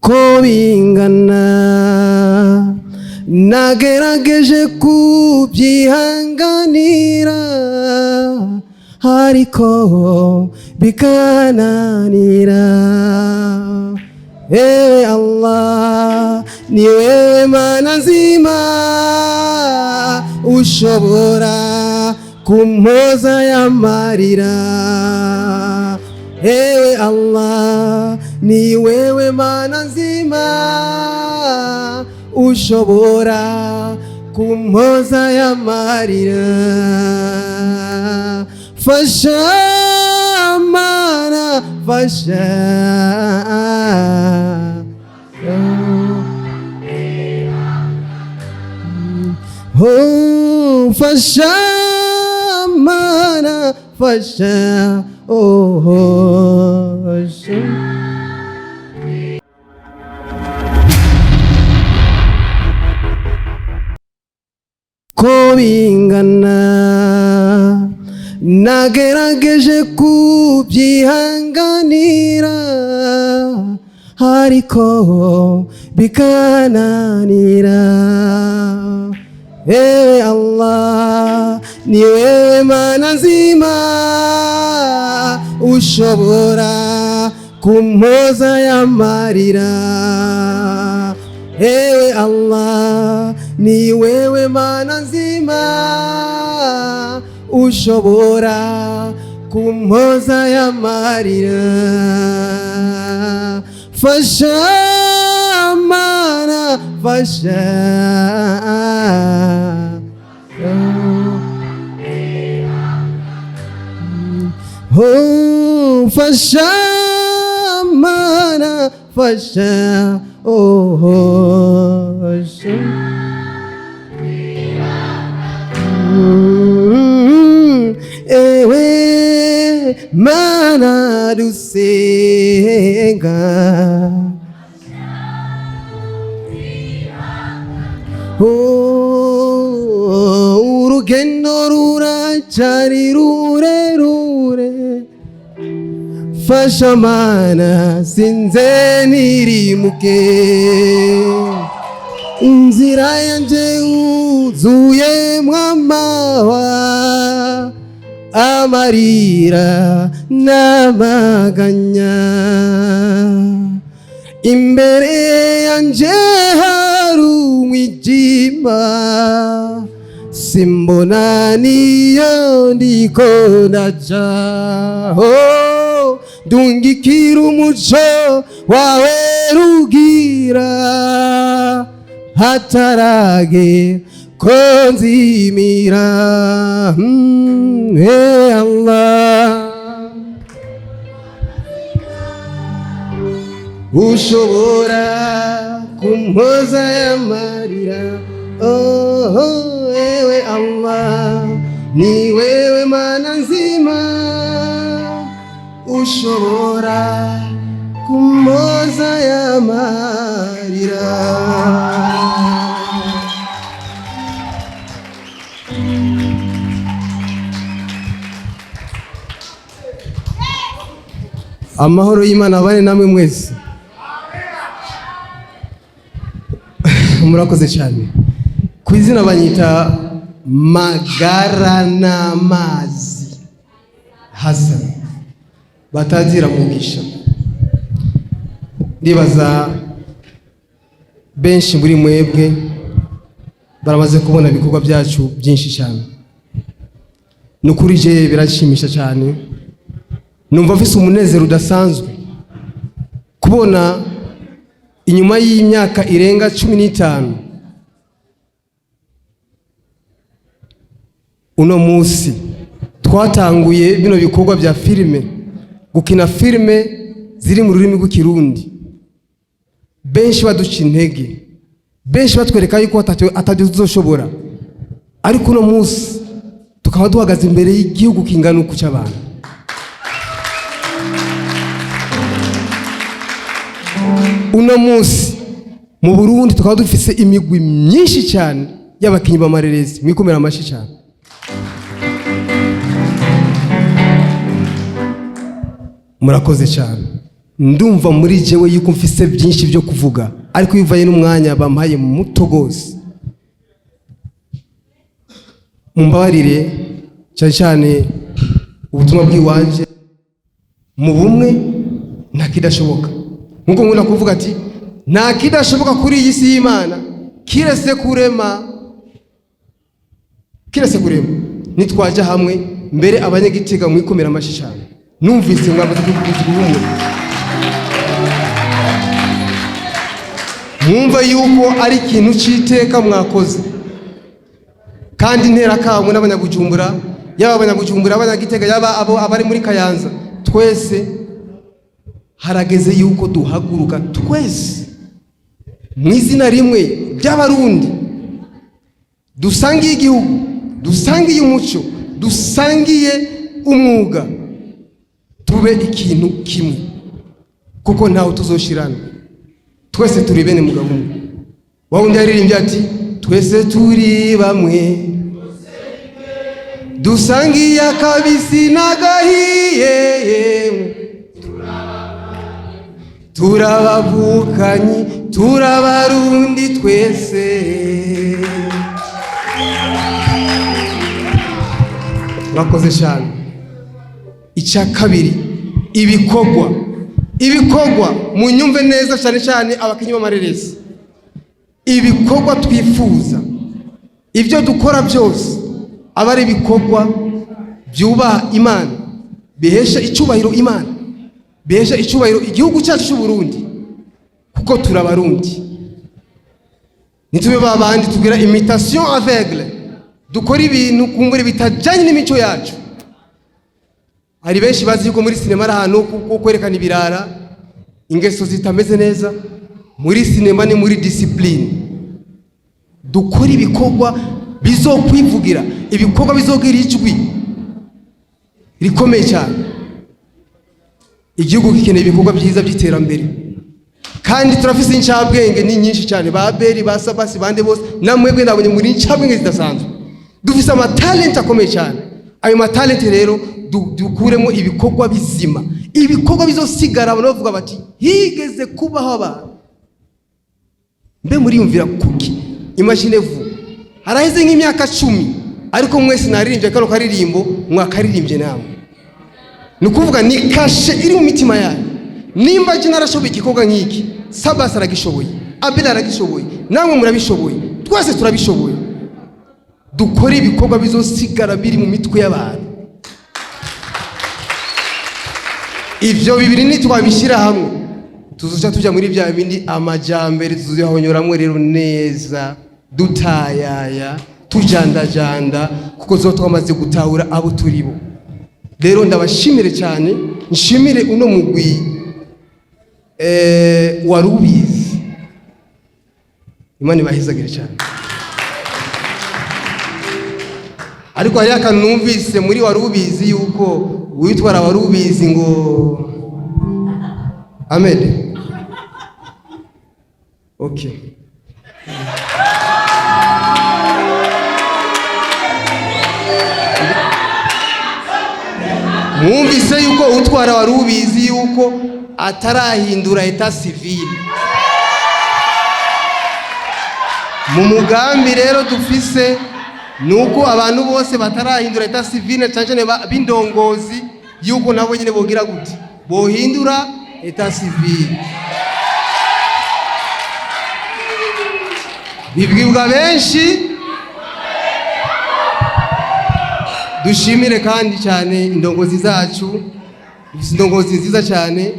ko bingana nagerageje kubyihanganira ariko bikananira. Ewe Allah ni wewe Mana nzima ushobora kumpoza y'amarira. Ewe Allah ni wewe Mana nzima ushobora kumpoza y'amarira. Fasha Mana fasha, oh fasha Mana fasha, oh fasha. Ko bingana nagerageje kubyihanganira ariko bikananira. Ewe Allah ni wewe Mana nzima ushobora kumpoza y'amarira. Ewe Allah ni wewe Mana nzima ushobora kumpoza y'amarira. Fasha Mana fasha, oh fasha Mana fasha, oh fasha. Ewe Mana dusenga, oh urugendo ruracari rurerure. Fasha Mana sinze nirimuke, inzira yanje yuzuyemwo amahwa, amarira n'amaganya. Imbere yanje hari umwijima, simbona niyo ndiko ndaja. Oh, ndungikira umuco wawe rugira hatarage konzimira. Hey Allah ushobora kumpoza y'amarira. Oh, ewe Allah ni wewe Mana nzima ushobora kumpoza y'amarira. Amahoro y'Imana abane namwe mwese. Murakoze cyane. Ku izina banyita Magaranamazi Hassan, batazira mugisha. Ndibaza benshi muri mwebwe baramaze kubona ibikorwa byacu byinshi cyane. Nukuri je birashimisha cyane. Numva mfise umunezero udasanzwe kubona inyuma y'imyaka irenga 15 uno musi twatanguye bino bikorwa bya filime, gukina filime ziri mu rurimi rw'ikirundi. Benshi baduca intege, benshi batwereka yuko ataduzoshobora, ariko uno musi tukaba duhagaze imbere y'igihugu kingana uku cy'abantu. Uno musi mu Burundi tukaba dufise imigwi myinshi cyane y'abakinyi b'amareresi, mwikomera amashi cyane. Murakoze cyane. ndumva muri jewe yuko mfise byinshi byo kuvuga, ariko bivanye n'umwanya bampaye muto gose. Mumbabarire cyane cyane ubutumwa bw'iwanje mu bumwe nta kidashoboka. Nkuko nkunda kuvuga ati nta kidashoboka kuri iyi si y'Imana kirese kurema. Nitwaje hamwe mbere abanyagitega mwikomera amashishano. Numvise mwamaze kuvuga ubumwe. Mwumva yuko ari ikintu cyiteka mwakoze. Kandi ntera kamwe n'abanyabujumbura, yaba abanyabujumbura, abanyagitega, yaba abari muri Kayanza, twese harageze yuko duhaguruka twese mu izina rimwe ry'abarundi, dusangiye igihugu, dusangiye umuco, dusangiye umwuga, tube ikintu kimwe, kuko ntawe tuzoshirana, twese turi bene mugabo umwe. Wawundi yaririmbye ati twese turi bamwe, dusangiye akabisi n'agahiye, turabavukanyi, turabarundi twese. Mwakoze cyane. Icya kabiri, ibikorwa munyumve neza cyane cyane abakinyi b'amareresi. Ibikorwa twifuza, ibyo dukora byose aba ari ibikorwa byubaha Imana, bihesha icyubahiro Imana, bihesha icyubahiro igihugu cyacu cy'u Burundi, kuko turabarundi. Nitube babandi tugira imitation aveugle, dukora ibintu kumbure bitajanye n'imico yacu. Hari benshi bazi yuko muri sinema ari ahantu ko kwerekana ibirara, ingeso zitameze neza. Muri sinema ni muri discipline. Dukora ibikorwa bizokwivugira, ibikorwa bizogira ijwi rikomeye cyane. Igihugu gikeneye ibikorwa byiza by'iterambere, kandi turafise incabwenge ni nyinshi cyane, ba Beri, ba Sabasi, bande bose namwebwe ndabonye muri incabwenge zidasanzwe. Dufise amatalent akomeye cyane. Ayo matalent rero dukuremo ibikorwa bizima, ibikorwa bizosigara abantu bavuga bati higeze kubaho abantu. Mbe muri yumvira kuki? Imagine vous, haraheze nk'imyaka 10 ariko mwese naririmbye kano karirimbo mwakaririmbye namwe. Nukuvuga ni kashe iri mu mitima yanyu. Nimba je narashoboye igikorwa nk'iki, Sabasi aragishoboye, Abel aragishoboye, namwe murabishoboye, twese turabishoboye. Dukora ibikorwa bizosigara biri mu mitwe y'abantu. Ivyo bibiri nitwabishira hamwe, tuzoca tuja muri bya bindi amajambere, tuzihonyoramwe rero neza, dutayaya, tujandajanda, kuko zo twamaze gutahura abo turibo. Rero ndabashimire cyane, nshimire uno mugwi warubizi. Imana ibahezagire cyane. Ariko hari akantu numvise muri warubizi yuko witwara warubizi ngo Ahmed. Okay. Mwumvise yuko utwara warubizi yuko atarahindura eta civil. Mu mugambi rero dufise nuko abantu bose batarahindura eta civil cyane b'indongozi yuko nabo nyine bogira gute bohindura eta civil. Bibwibwa benshi. Dushimire kandi cyane indongozi zacu, indongozi nziza cyane.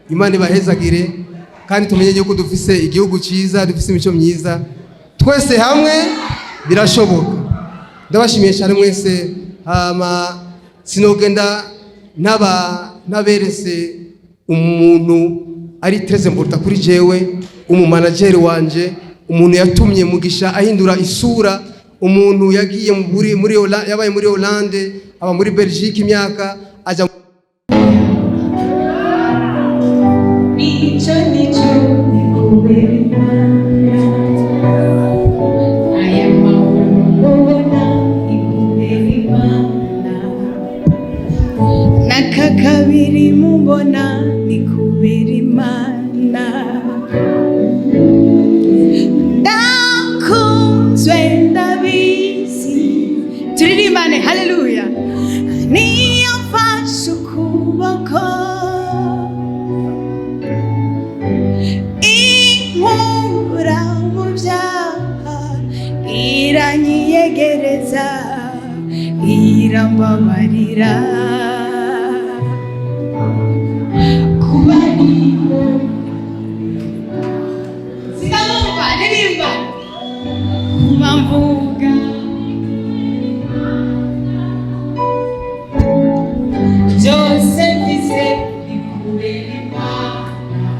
Imana ibahezagire, kandi tumenye yuko dufise igihugu cyiza, dufise imico myiza, twese hamwe birashoboka. Ndabashimiye cyane mwese. Sinogenda naberese umuntu ari très important kuri jewe, umumanager wanje, umuntu yatumye Mugisha ahindura isura, umuntu yagiye muri yabaye muri Hollande, aba muri Belgique imyaka aja nakakabiri mubona ni kubera haleluya. Niyamfashe ukuboko inkura mu byaha iranyiyegereza irambabarira kuba niyo sinamumva ndirimba kuba mvuga byose mbize bikubera Imana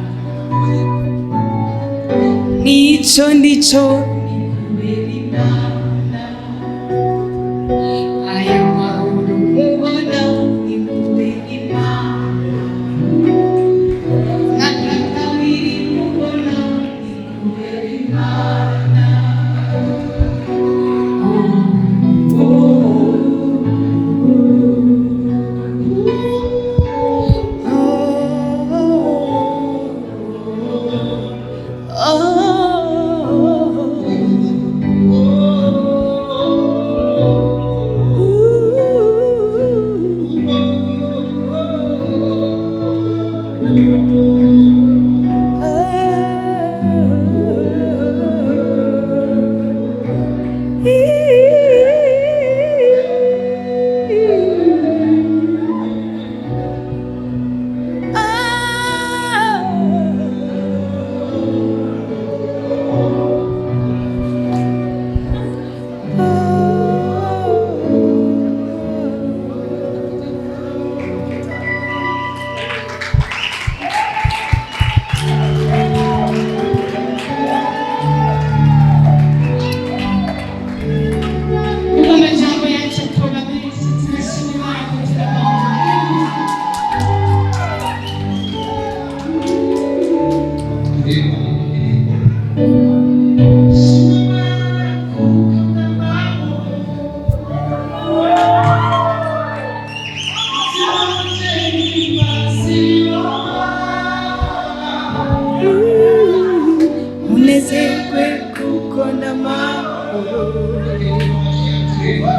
nico ndico bikubera Imana aya mahoro mubona bikubera Imana nakakabiri mubona bikubera Imana.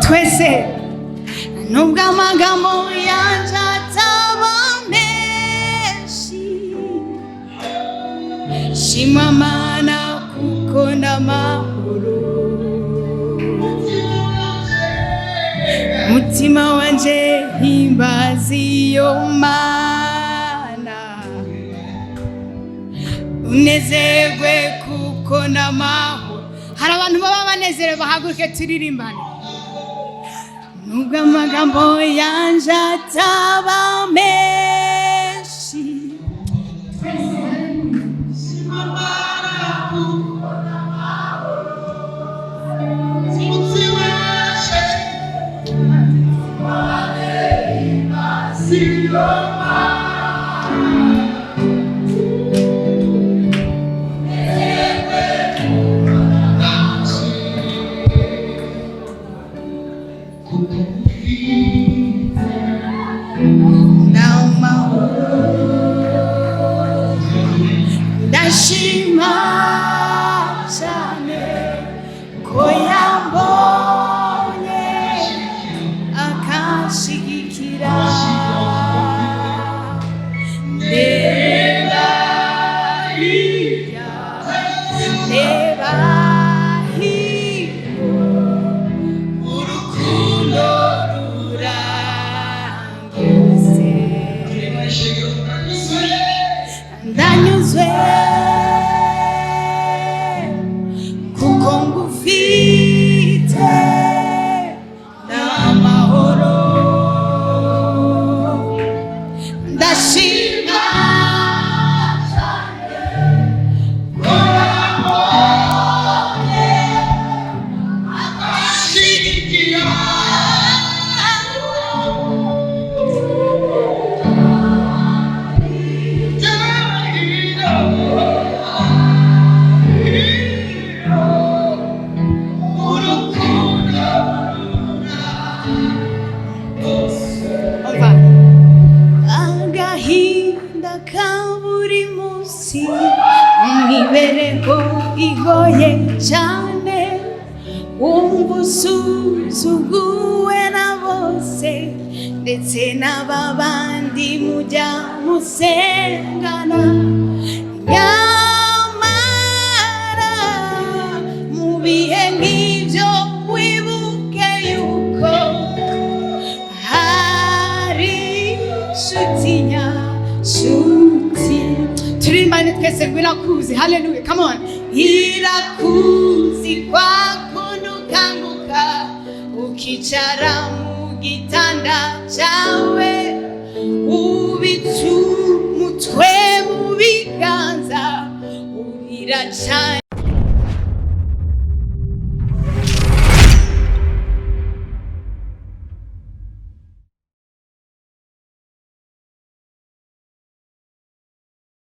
Twese nubwo amagambo yanje ataba menshi shima Mana kuko n'amahoro mutima wanje himbaza iyo Mana unezerwe kuko n'amahoro. Hari abantu baba banezerewe bahaguruke turirimbane. Nubwo amagambo yanje ataba menshi shima Mana kuko n'amahoro mutima wanje himbaza iyo Mana ndashima cyane ko yambonye akashigikira reba hirya reba hino urukundo rurangeze ndanyuzwe kuko ngufite n'amahoro ndashima cyane ko wambonye akashigikira agahinda ka buri munsi imibereho igoye cyane wumva usuzuguwe na bose ndetse n'ababandi mujya musengana, nyamara mu bihe nk'ibyo wibuke yuko hari inshuti nyashuti. Turimbane twese ngo irakuzi. Hallelujah, come on. Irakuzi kwa kuntu kanguka ukicara mu gitanda cyawe